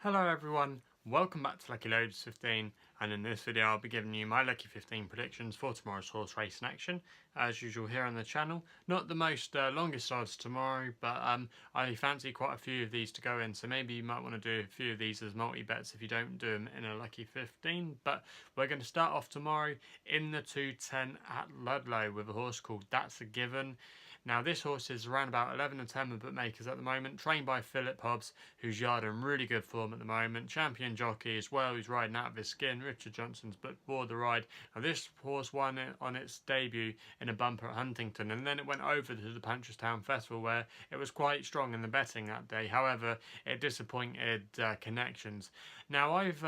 Hello everyone, welcome back to Lucky15, and in this video I'll be giving you my Lucky 15 predictions for tomorrow's horse race in action. As usual here on the channel, not the most longest odds tomorrow, but I fancy quite a few of these to go in, so maybe you might want to do a few of these as multi-bets if you don't do them in a Lucky 15. But we're going to start off tomorrow in the 210 at Ludlow with a horse called That's a Given. Now this horse is around about 11 and 10 with bookmakers at the moment, trained by Philip Hobbs, who's yard in really good form at the moment, champion jockey as well, who's riding out of his skin. Richard Johnson's but for the ride. Now this horse won it on its debut in a bumper at Huntington, and then it went over to the Punchestown Festival where it was quite strong in the betting that day. However, it disappointed connections. Now I've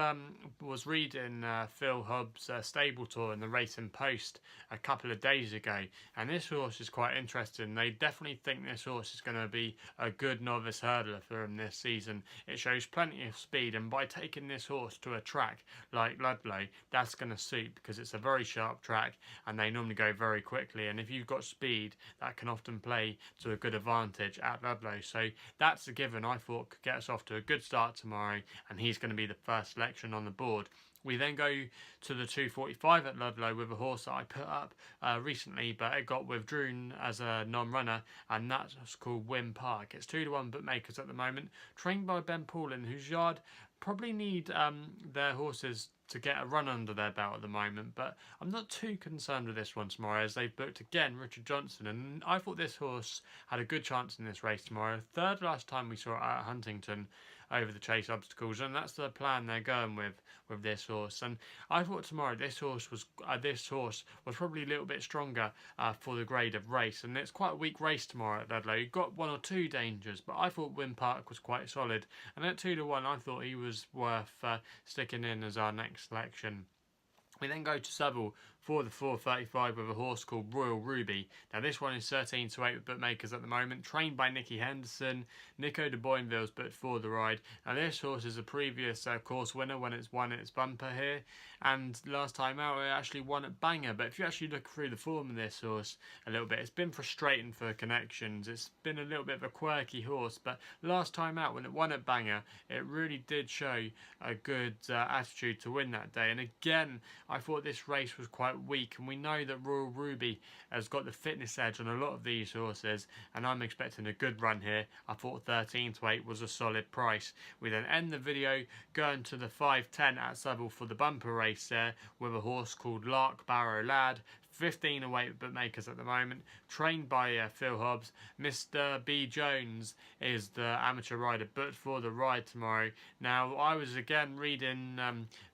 was reading Phil Hobbs' stable tour in the Racing Post a couple of days ago, and this horse is quite interesting. They definitely think this horse is going to be a good novice hurdler for him this season. It shows plenty of speed, and by taking this horse to a track like Ludlow, that's going to suit because it's a very sharp track and they normally go very quickly, and if you've got speed that can often play to a good advantage at Ludlow. So That's a Given I thought could get us off to a good start tomorrow, and he's going to be the first selection on the board. We then go to the 245 at Ludlow with a horse that I put up recently, but it got withdrawn as a non-runner, and that's called Whin Park. It's 2-1 bookmakers at the moment, trained by Ben Paulin, whose yard probably need their horses to get a run under their belt at the moment, but I'm not too concerned with this one tomorrow as they've booked again Richard Johnson, and I thought this horse had a good chance in this race tomorrow. Third last time we saw it at Huntington over the chase obstacles, and that's the plan they're going with this horse. And I thought tomorrow this horse was probably a little bit stronger for the grade of race, and it's quite a weak race tomorrow at Ludlow. You've got one or two dangers, but I thought Whin Park was quite solid, and at 2-1 I thought he was worth sticking in as our next selection. We then go to Southwell for the 435 with a horse called Royal Ruby. Now this one is 13-8 with bookmakers at the moment, trained by Nicky Henderson. Nico de Boinville's booked for the ride. Now this horse is a previous course winner when it's won its bumper here, and last time out it actually won at Bangor. But if you actually look through the form of this horse a little bit, it's been frustrating for connections. It's been a little bit of a quirky horse, but last time out when it won at Bangor, it really did show a good attitude to win that day. And again, I thought this race was quite weak, and we know that Royal Ruby has got the fitness edge on a lot of these horses, and I'm expecting a good run here. I thought 13-8 was a solid price. We then end the video going to the 510 at Southwell for the bumper race there with a horse called Larkbarrow Lad. 15-8 bookmakers at the moment, trained by Phil Hobbs. Mr. B. Jones is the amateur rider booked for the ride tomorrow. Now, I was again reading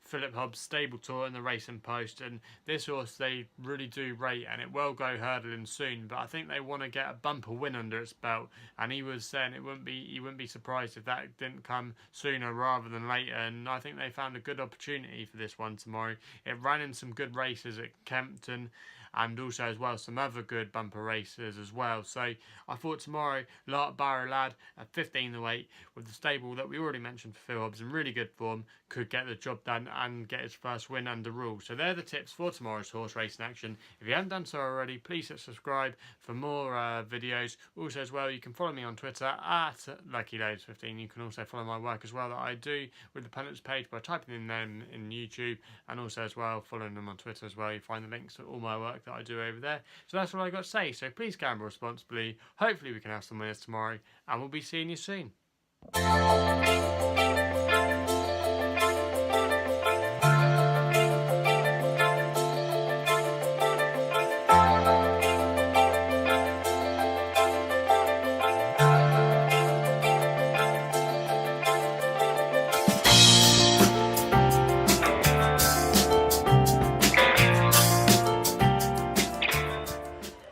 Philip Hobbs' stable tour in the Racing Post, and this horse they really do rate, and it will go hurdling soon, but I think they want to get a bumper win under its belt, and he was saying he wouldn't be surprised if that didn't come sooner rather than later, and I think they found a good opportunity for this one tomorrow. It ran in some good races at Kempton, and also as well some other good bumper races as well. So I thought tomorrow Larkbarrow Lad at 15-8 with the stable that we already mentioned for Phil Hobbs in really good form could get the job done and get his first win under rule. So they're the tips for tomorrow's horse racing action. If you haven't done so already, please hit subscribe for more videos. Also as well, you can follow me on Twitter at Lucky15. You can also follow my work as well that I do with the Pennants page by typing in them in YouTube, and also as well following them on Twitter as well. You find the links to all my work that I do over there. So that's all I got to say. So please gamble responsibly. Hopefully we can have some winners tomorrow, and we'll be seeing you soon.